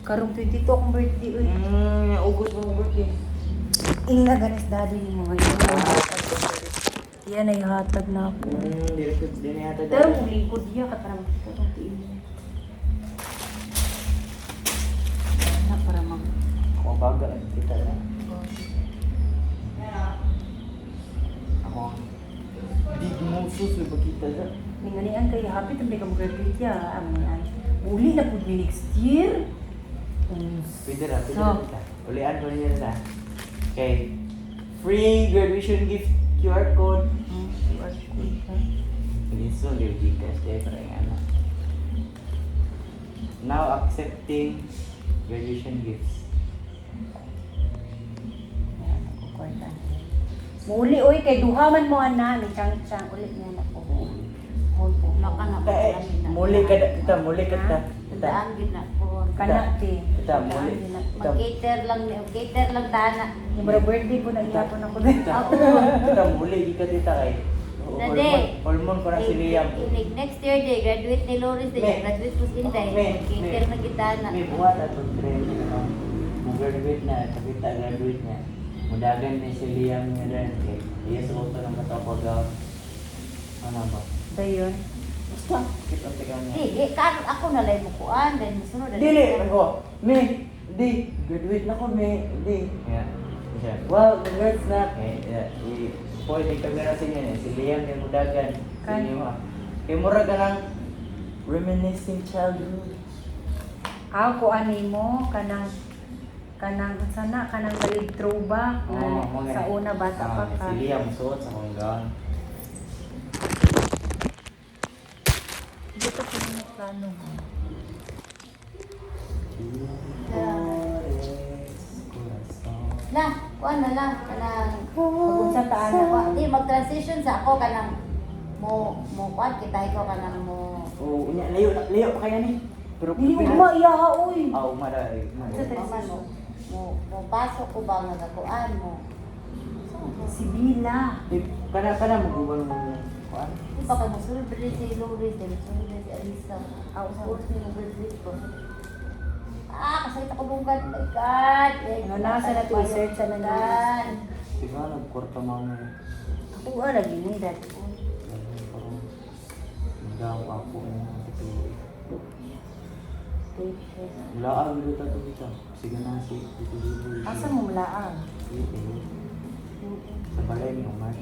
Karong 22 akong birthday, uy. August mo birthday. Ila ganis daddy ni mo ngayon. Yan ay hatag na ako. Direkod din yata Pero kung lingkod niya, katarang ko itong tiin niya. Na para mag... Kumabaga kita na. Ako. Di gumusos na ba kita na? Ninganian kayo, happy tabi ka mag-graduate ya. Aminan. Uli na po ni next year. Pwede na kita. Ulian ko niya na. Okay. Free graduation gift QR code. QR code ha. Hindi soon, di Gcash dahil para yung ano. Now accepting graduation gifts. Ayan, nagkukwarta. Muli, uy, kay duhaman mo ana. May chang-chang ulit niya na po. Hold po. Muli ka kita, muli ka kita. Daan gid na po. Kanak din. Kita, muli. Mag-cater lang dana. Yung mga birthday ko, nag-iapon ako din. Kita, muli, di ka tita kay. Nade. Hormone ko na si Liam. Next year day, graduate ni Loris day. Me. Graduate po si Inday. Mag-cater na kita na. May buhat at trend ano. Mag-graduate na, kapita graduate niya. Mudagan ni si Liam niya rin. Iya sa auto ng matapag ano ba? Dayon. Basta, kita tika niya. Kan ako na lay mo kuan then sunod na. Dili, ako. Me, di, graduate na ko, me, di. Yeah. Siya. Well, congrats na. Pwede ka na sa inyo, si Liam yung mudagan. Sa inyo ha. Kaya mura ka ng reminiscing childhood. Ako ani mo kanang sana kanang galig throwback Oo, sa una bata pa ka. Si Liam suot sa mga gown. Dito ko na plano mo. Na, kuan na lang kanang Kung sa taan na di mag-transition sa ako kanang mo kuan kita ikaw kanang mo Oo, layo pa kaya ni. Pero Dili ko maiyaha uy. umada. mo pasok ko ba nga kuan mo. Si Bila. Kana magubal mo yung kuan. Di ba ka musulod rin si Loris, then musulod rin si Alisa. Ako sa oras ni Loris ko. Kasakit ako bungkat. My God. Ano na sa nato i-search sa Dan. Siguro nagkorta mo na. Ako lagi ni dati ko. Magaw ako ng Laan dito tato dito. Sige na si dito. Asa mo mulaang? Sa balay ni Omar.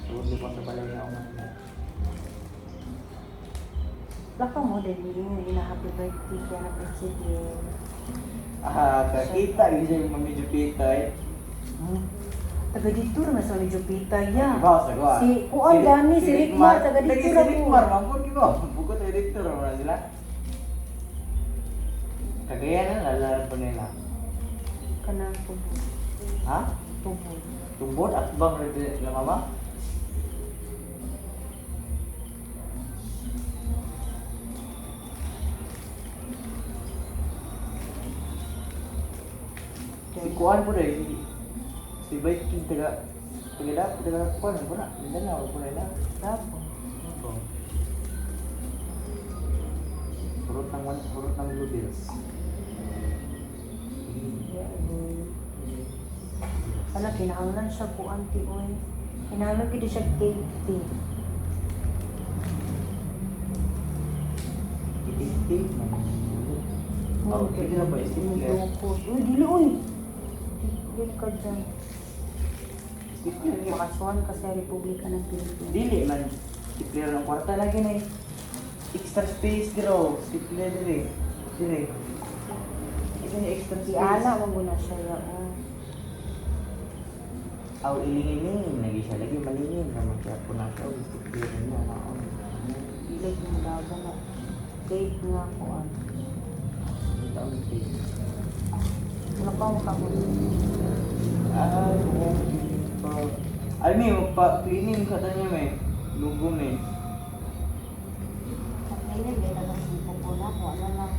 Suot di pa sa balay ni Omar. Laka mo din hindi na happy birthday kaya na president. Kakita yung siya yung mga Jupita eh. Taga dito na sa Jupita ya. Sagwa. Si Kuan Dani, si Rickmar, taga dito Si na Rickmar, po. mampun ko. Bukod ay Rickmar, wala sila. Kagaya na, lalaran pa nila. Kanang tubo. Ha? Tubo. Tumbod at bang resident na mama? Si Kuan po rin, si Viking taga Kuan po na, Mindanao po na. Tapo. Purot ng Blue Bills. Ala, kinahanglan siya po, auntie, oy. Kinahanglan kita siya cake. Itik-tik. Oh, pwede na ba istikler? Uy, dili, uy. Dili ka dyan. Istikler nga. Makasuhan ka sa Republika ng Pilipinas. Dili man. Istikler ng kwarta lagi na eh. Extra space dito. Istikler dili. Dili. Ito yung extra Si space. Ana, mo muna siya ya, oh. Aw, ilingin-lingin. Lagi siya lagi malingin. Naman kaya po na siya. Istikler niya. Ilig mo daga na. Cake nga ko, Ito ang cake. Wala pa mo mo. Ay, oo. Ay, may magpa-cleaning ka tanya may. Lugo may. Ngayon may nagasipo ko na ko ano lang.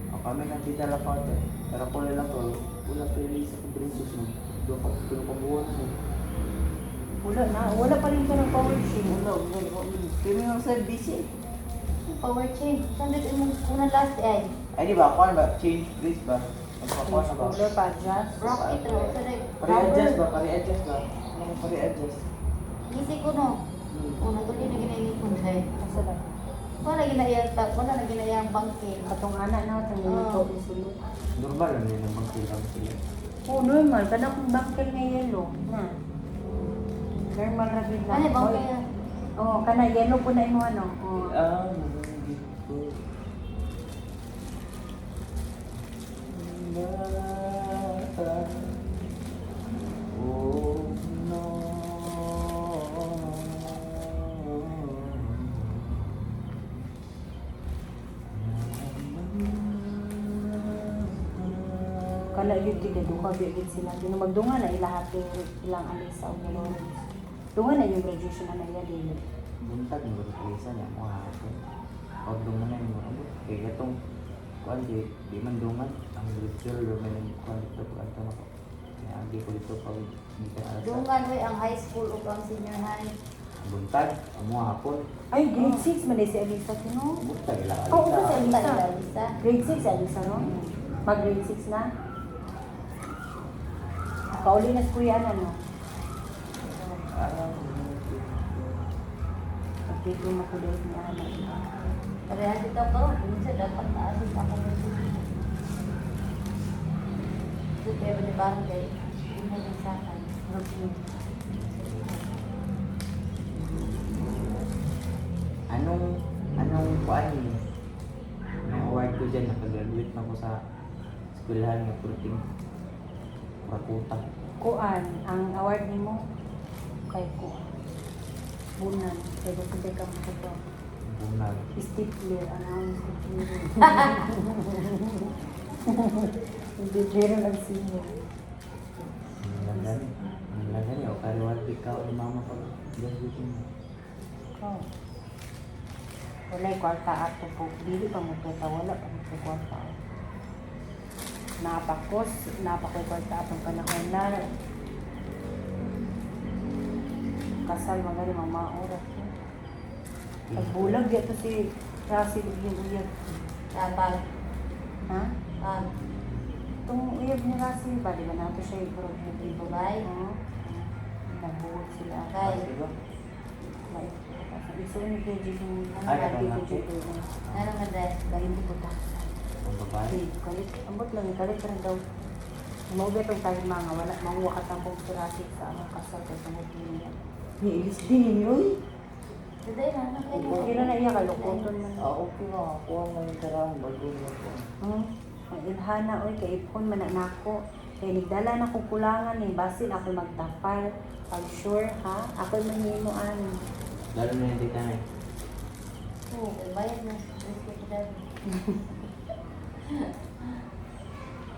O kami nang tita lang pa ito. Pero ko lang ko. Wala pa yung isa ko brinsos mo. Doon pa buwan mo. Wala na. Wala pa rin ka ng power sheet. Wala. Kaya may mga service eh. Power change. Saan dito yung unang last ay? Ay, di ba? Kuhan ba? Change please ba? Magpakuha na ba? Color pa adjust. Rocket ro. Pare-adjust ba? Pare-adjust ba? Ano pare-adjust? Isi ko no. Una to din na ginayin ko dahil. Asa ba? Wala na ginayang bangkin. Katong anak na tang Oo. ito isulod. Normal lang yun ang bangkilang sila. Oh, normal. Kana kung bangkel nga yellow. Na. Normal ra gid lang. Ano bangkin? Oh, kana yellow po na imo ano. Oh. Ah, oh no. Kana yun di duha gid sila. Dino magdunga na ilahat ilang alisa o gano'n. Dunga na yung graduation na nila din. Buntag mo rin kaysa niya mo hapon. Huwag dungan na yung mga abot. Kaya itong kuwan di man dungan. Ang lecture yung may kuwan dito po ato na ko. Kaya agi ko dito pag hindi ka alas. Dungan way ang high school o ang senior high. Buntag, ang mga hapon. Ay, grade 6 man din si Alisa Tino. Buntag ilang Oo, alisa. kasi Alisa. Alisa. Grade 6 si Alisa, no? Mag grade 6 na. Kauli na si Kuya na, no? Pagkito na ko dahil niya anak. Kaya dito ko, minsan dapat naasin ako ng susunod. Ito kaya ba ni Barangay? Yun na yung sa akin. Anong kuan niyo? Ang award ko dyan, nakagraduate na ko sa eskwelahan ng Pulting Rakuta. Kuan, ang award ni mo kay Kuan. Bunan, kay Dr. Beckham ko. Bunag. Stifler, ang stifler. Hindi pero nagsinyo. Ang lagan niya, o kariwat ikaw ni mama pag graduate mo. Oh. Wala'y kwarta ato po. Dili pa mo kita, wala pa mo kwarta. Napako'y kwarta atong panahon na. Kasal mga rin mga oras. Pagbulag yato si Russell yung uyab. Tapag. Ha? Pag. Itong uyab ni Russell ba? Di ba nato siya yung Ibugay. Nagbuhod sila. Kay. Diba? Iso ni KJ yung Ay, lagi katong ko natin. dito. Ano nga dahil? Dahil hindi ko taksan. Ang babae. Kalit, ambot lang, kalit rin daw. Maugat ang tayo mga wala, mamuha ka tambong surasik sa amang kasal kay tungod niya. Ni Ilis din yun. Today na, ano kayo? Kira na iya kalukoton man. Okay na. Kuha mo yung karang bago mo ko. Ang ilhana, oy, kay ipon man na nako. Kay nigdala na kong kulangan eh, basin ako magtapal. Pag sure ha, ako manhimuan. Lalo na yung tita na. Oo, bayad na. Risk ko dahil.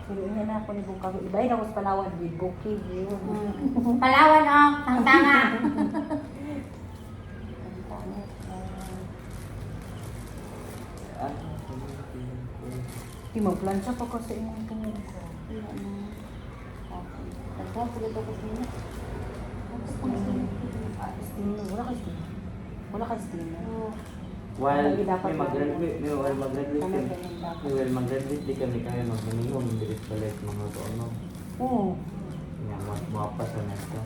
Pero niya na ako ni Bukag. Ibay na ako sa Palawan with booking yun. Palawan oh, ang tanga. Ah, Di magplansya pa ko sa imong tingin ko. Nagpuan po dito ko sa inyo. Steamer, wala ka steamer. Wala ka steamer. while Hindi dapat may mag-graduate, Tama ganun dapat. may mag-graduate di kami mag-minimum dirit balik mga ano. Oo. Nga mapas na ito.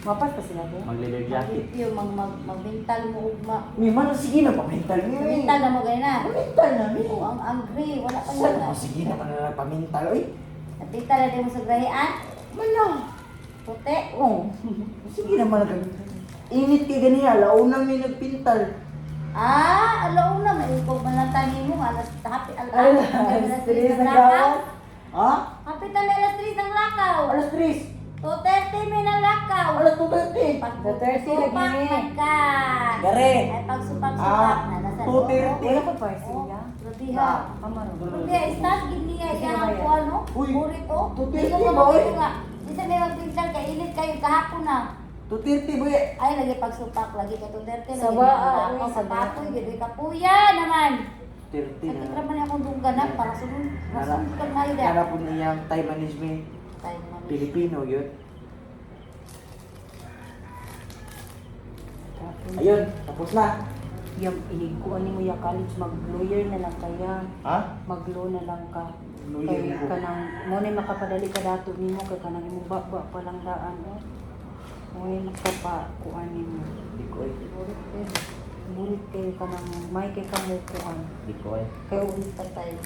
Mapas pa sila doon. Mag-leather jacket. Yung magbintal mo ugma. May man sige na pamintal niyo. Magbintal na mo ganyan na. Pamintal na mi. Oo, ang gray, wala pa Saan yun. mo sige na man pamintal oy. Natita na din mo sa grahian. Wala. Puti. Oh. Sige na man init kay ganiya, launa may nagpintal. Alauna, may ikaw man lang tanin mo. Alas, happy, Alas 3 ng na lakaw. gawas. Ha? Happy na may alas 3 ng lakaw. Alas 3. 2:30 may ng lakaw. Alas 2:30. Pag 2:30 lagi ni. ka. Gare. Ay, pag supak-supak na. Nasa 2:30. Wala ko parcel niya. Grabe ha. Amaro. Grabe, start gid niya Sige, yan bayad. ko ano. Uy, Burito. 2:30 Di ko ba, oy? makita nga. Isa may magpintal kay init kayo kahapon na. 2:30 boy. Ay, lagi pagsupak, lagi ka 2:30. Sa lagi ba, ako uy, sa sa ba? kapoy, gid kapuya naman. 30 Sakit na. raman akong dungganan para sunod. Rasun ka na ida. Hanap po niyang time management. Tayo naman. Pilipino yun. Ayun, tapos na. Yung iniguan ni mo ya college, mag-lawyer na lang kaya. Ha? Mag-law na lang ka. Lawyer Kay ko. kanang, mo na makapadali ka dato ni mo, kay kanang imong baba pa lang daan. Mo na makapakuan ni mo. Di ko eh. Bulit kay kanang may kay kamo kuan. Di ko eh. Kay Ulit patay.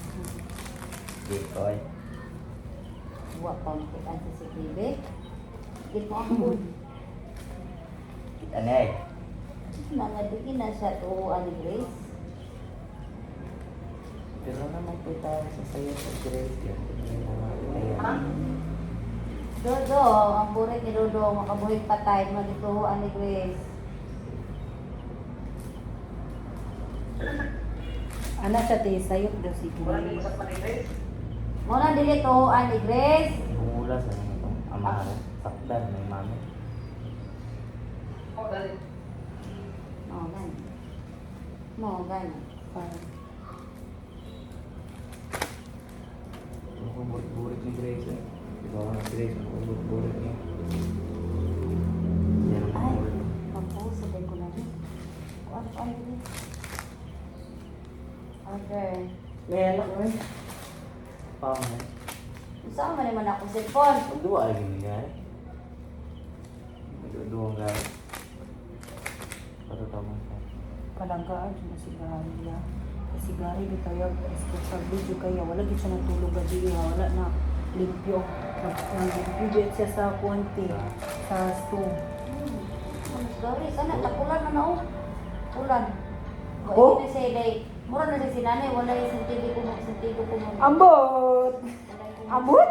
Di ko eh. Wa pa makitaan sa si Bibi. Di mo ako. Kita na eh. Nangadugin na siya tuhuan ni Grace. Pero naman po tayo sa sayo sa Grace. Ha? Dodo, ang burik ni Dodo, makabuhig patay, magituhuan ni Grace. ana siya te sayop daw si Grace. Muna dili tuhuan ni Grace. Bumula sa ano to. Amahan. Sakdan. May mami. Oh, gani. Mo, gani. Ano kung burik ni Grace eh. Ikaw ang Grace. Ano kung burik niya. Yan ang Ay, burik. pag-post, sabihin ko na rin. Kuan ni Grace. Okay. May anak mo eh. Pamo eh. Saan man naman ako cellphone? Dua lagi ni guys. Dua guys. Patut tahu kan. Palanggaan siya si Garia. Si Gary di kaya sa video kaya wala gid siya natulog gabi, wala na limpyo. Nag-video siya sa konti sa store. Mas gari, sana tapulan na na Ulan. Oh? Wala na siya day. Mura na siya si nanay, wala yung sentido ko mo. Ambot! Ambot?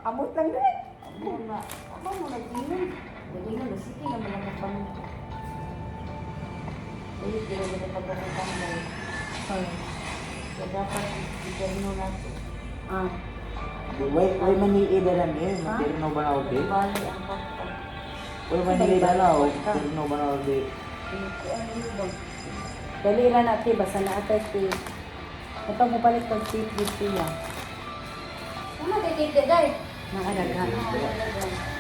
Ambot lang din. Amo mo na tingin. Dali na, sige na malangap pa mo. Dali, tira na pagkakatang mo. Kaya dapat i-terno nato. Why manilida lang eh. Ha? Matirno ba na ulit? Bali ang pagka. Why manilida na o? Matirno ba na ulit? Dali ra na ti basta na atay ti. Ito mo balik pag tip dito ya. Ano kay Kate, guys? Nakadagan. Ano kay